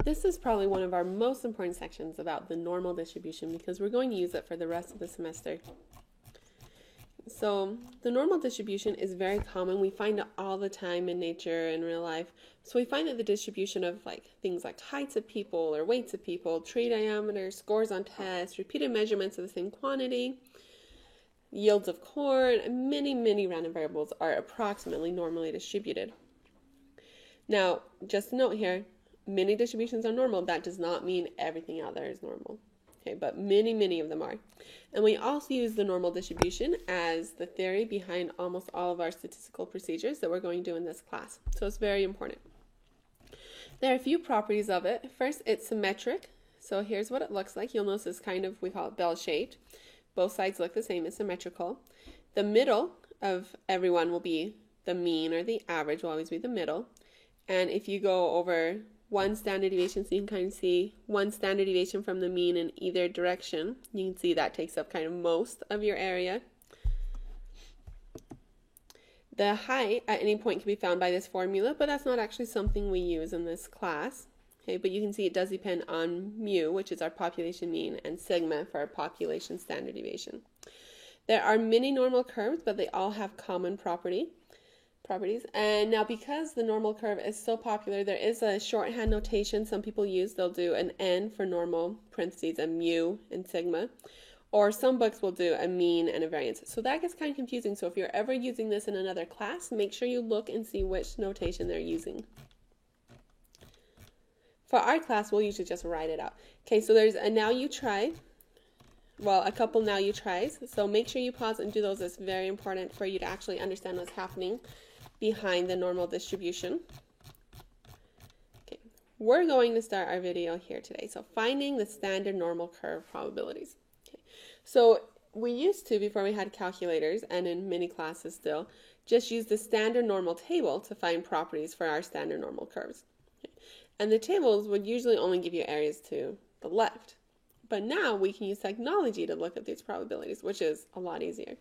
This is probably one of our most important sections about the normal distribution because we're going to use it for the rest of the semester. So the normal distribution is very common. We find it all the time in nature and real life. So we find that the distribution of things like heights of people or weights of people, tree diameter, scores on tests, repeated measurements of the same quantity, yields of corn, and many random variables are approximately normally distributed. Now, just a note here, many distributions are normal. That does not mean everything out there is normal. Okay, but many of them are. And we also use the normal distribution as the theory behind almost all of our statistical procedures that we're going to do in this class. So it's very important. There are a few properties of it. First, it's symmetric. So here's what it looks like. You'll notice it's kind of, we call it bell-shaped. Both sides look the same, it's symmetrical. The middle of everyone will be the mean, or the average will always be the middle. And if you go over one standard deviation, so you can kind of see one standard deviation from the mean in either direction, you can see that takes up kind of most of your area. The height at any point can be found by this formula, but that's not actually something we use in this class. Okay, but you can see it does depend on mu, which is our population mean, and sigma for our population standard deviation. There are many normal curves, but they all have common properties. And now because the normal curve is so popular, there is a shorthand notation some people use. They'll do an n for normal, parentheses, a mu and sigma. Or some books will do a mean and a variance. So that gets kind of confusing. So if you're ever using this in another class, make sure you look and see which notation they're using. For our class, we'll usually just write it out. Okay, so there's a now you try. Well, a couple now you tries. So make sure you pause and do those. It's very important for you to actually understand what's happening behind the normal distribution. Okay, we're going to start our video here today. So finding the standard normal curve probabilities. Okay, so we used to, before we had calculators, and in many classes still, just use the standard normal table to find properties for our standard normal curves. Okay. And the tables would usually only give you areas to the left. But now we can use technology to look at these probabilities, which is a lot easier.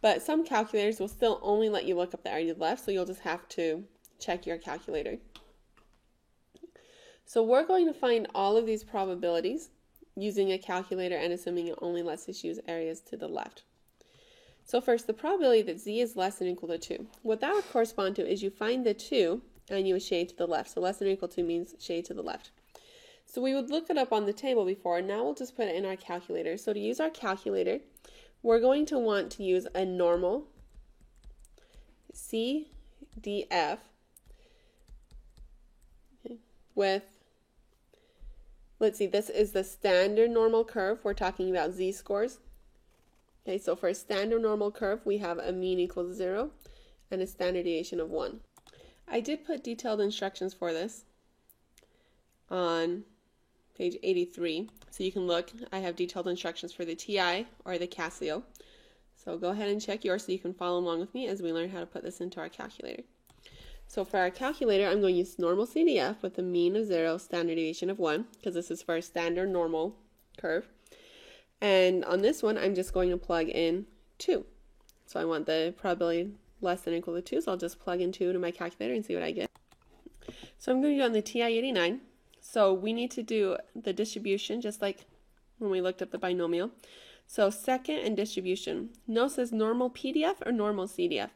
But some calculators will still only let you look up the area to the left, so you'll just have to check your calculator. So we're going to find all of these probabilities using a calculator and assuming it only lets us use areas to the left. So first, the probability that z is less than or equal to 2. What that would correspond to is you find the 2 and you would shade to the left. So less than or equal to means shade to the left. So we would look it up on the table before, and now we'll just put it in our calculator. So to use our calculator, we're going to want to use a normal CDF with, let's see, this is the standard normal curve. We're talking about z-scores. Okay, so for a standard normal curve, we have a mean equals 0 and a standard deviation of 1. I did put detailed instructions for this on page 83, so you can look. I have detailed instructions for the TI or the Casio. So go ahead and check yours so you can follow along with me as we learn how to put this into our calculator. So for our calculator, I'm going to use normal CDF with a mean of 0, standard deviation of 1, because this is for our standard normal curve. And on this one, I'm just going to plug in 2. So I want the probability less than or equal to 2, so I'll just plug in 2 to my calculator and see what I get. So I'm going to do it on the TI-89. So we need to do the distribution just like when we looked up the binomial. So second and distribution. Notice says normal PDF or normal CDF.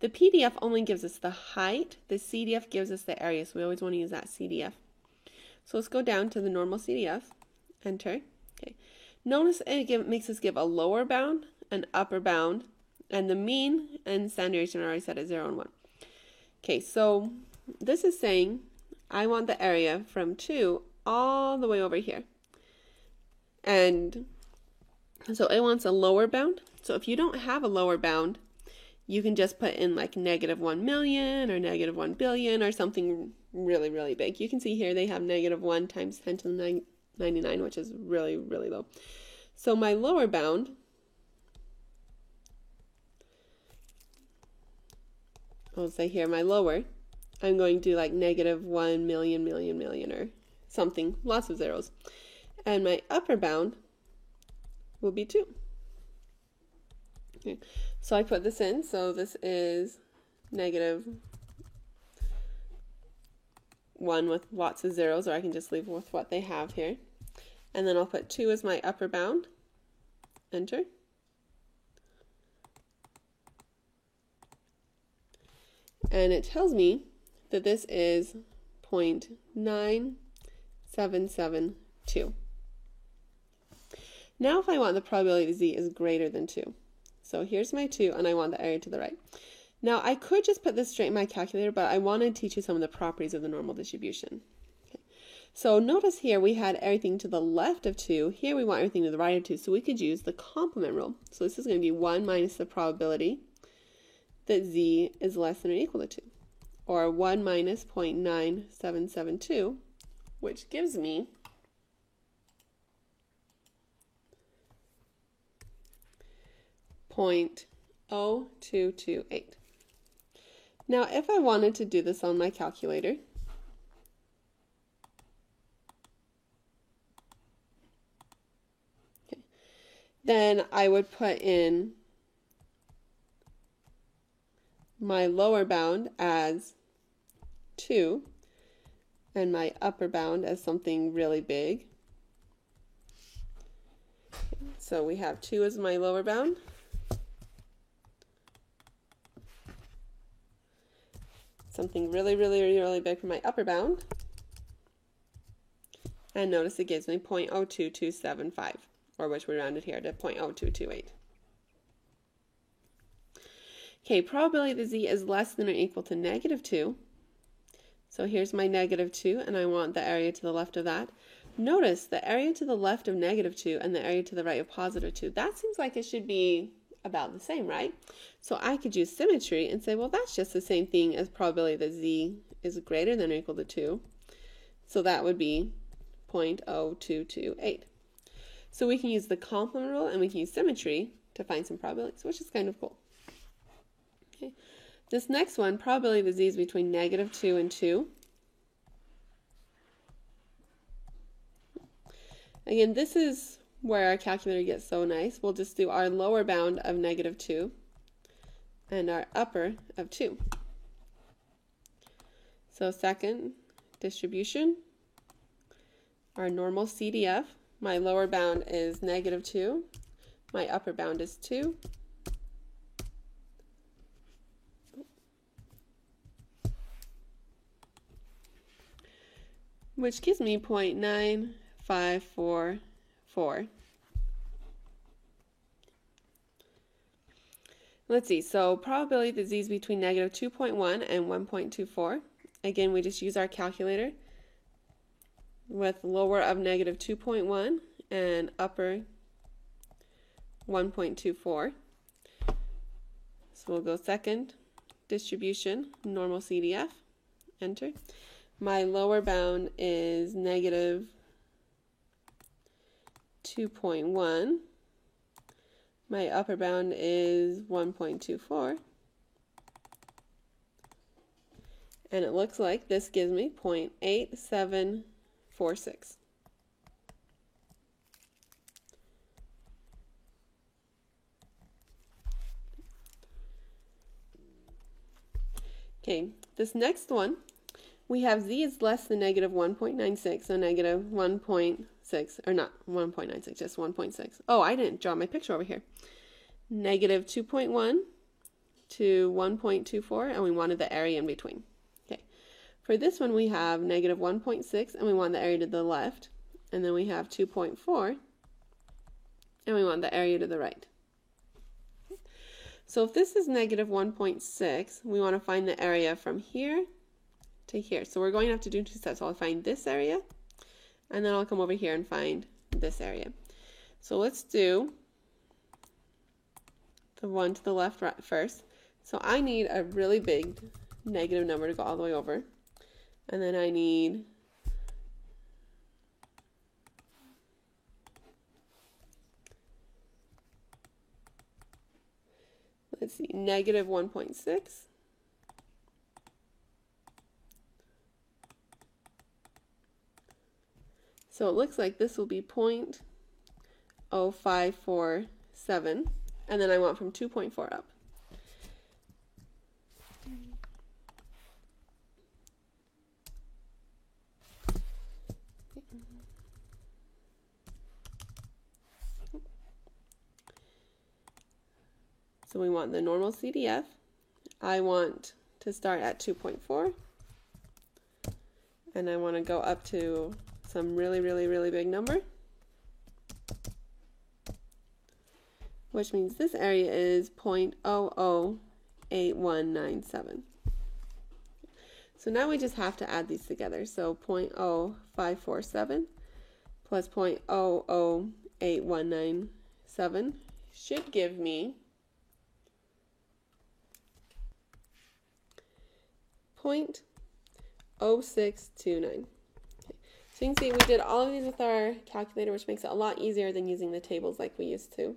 The PDF only gives us the height. The CDF gives us the area. So we always want to use that CDF. So let's go down to the normal CDF. Enter. Okay. Notice it makes us give a lower bound, an upper bound, and the mean and standard deviation are already set at 0 and 1. Okay, so this is saying I want the area from 2 all the way over here. And so it wants a lower bound. So if you don't have a lower bound, you can just put in like -1 million or -1 billion or something really big. You can see here they have -1 times 10 to the 99, which is really low. So my lower bound I'll say here my lower, I'm going to do like -1 million or something, lots of zeros. And my upper bound will be 2. Okay. So I put this in, so this is 1 with lots of zeros, or I can just leave with what they have here. And then I'll put 2 as my upper bound. Enter. And it tells me that this is 0.9772. Now if I want the probability z is greater than 2. So here's my 2, and I want the area to the right. Now I could just put this straight in my calculator, but I want to teach you some of the properties of the normal distribution. Okay. So notice here we had everything to the left of 2. Here we want everything to the right of 2, so we could use the complement rule. So this is going to be 1 minus the probability that z is less than or equal to 2, or 1 minus 0.9772, which gives me 0.0228. Now, if I wanted to do this on my calculator, then I would put in my lower bound as 2 and my upper bound as something really big. So we have 2 as my lower bound. Something really, really, really big for my upper bound. And notice it gives me 0.02275, or which we rounded here to 0.0228. Okay, probability that z is less than or equal to -2. So here's my -2, and I want the area to the left of that. Notice the area to the left of -2 and the area to the right of +2. That seems like it should be about the same, right? So I could use symmetry and say, well, that's just the same thing as probability that z is greater than or equal to 2. So that would be 0.0228. So we can use the complement rule and we can use symmetry to find some probabilities, which is kind of cool. Okay. This next one, probability that z is between -2 and 2. Again, this is where our calculator gets so nice. We'll just do our lower bound of -2 and our upper of 2. So second distribution, our normal CDF, my lower bound is -2, my upper bound is 2. Which gives me 0.9544. Let's see, so probability that z is between -2.1 and 1.24. Again, we just use our calculator with lower of -2.1 and upper 1.24. So we'll go second distribution, normal CDF, enter. My lower bound is -2.1. My upper bound is 1.24. And it looks like this gives me 0.8746. Okay, this next one, we have z is less than -1.96, so -1.6, or not 1.96, just 1.6. Oh, I didn't draw my picture over here. -2.1 to 1.24, and we wanted the area in between. Okay, for this one we have -1.6, and we want the area to the left, and then we have 2.4, and we want the area to the right. So if this is -1.6, we want to find the area from here to here. So we're going to have to do 2 steps. I'll find this area, and then I'll come over here and find this area. So let's do the one to the left first. So I need a really big negative number to go all the way over, and then I need let's see, -1.6. So it looks like this will be 0.0547, and then I want from 2.4 up. So we want the normal CDF. I want to start at 2.4. And I want to go up to some really, really, really big number. Which means this area is 0.008197. So now we just have to add these together. So 0.0547 plus 0.008197 should give me 0.0629. So you can see we did all of these with our calculator, which makes it a lot easier than using the tables like we used to.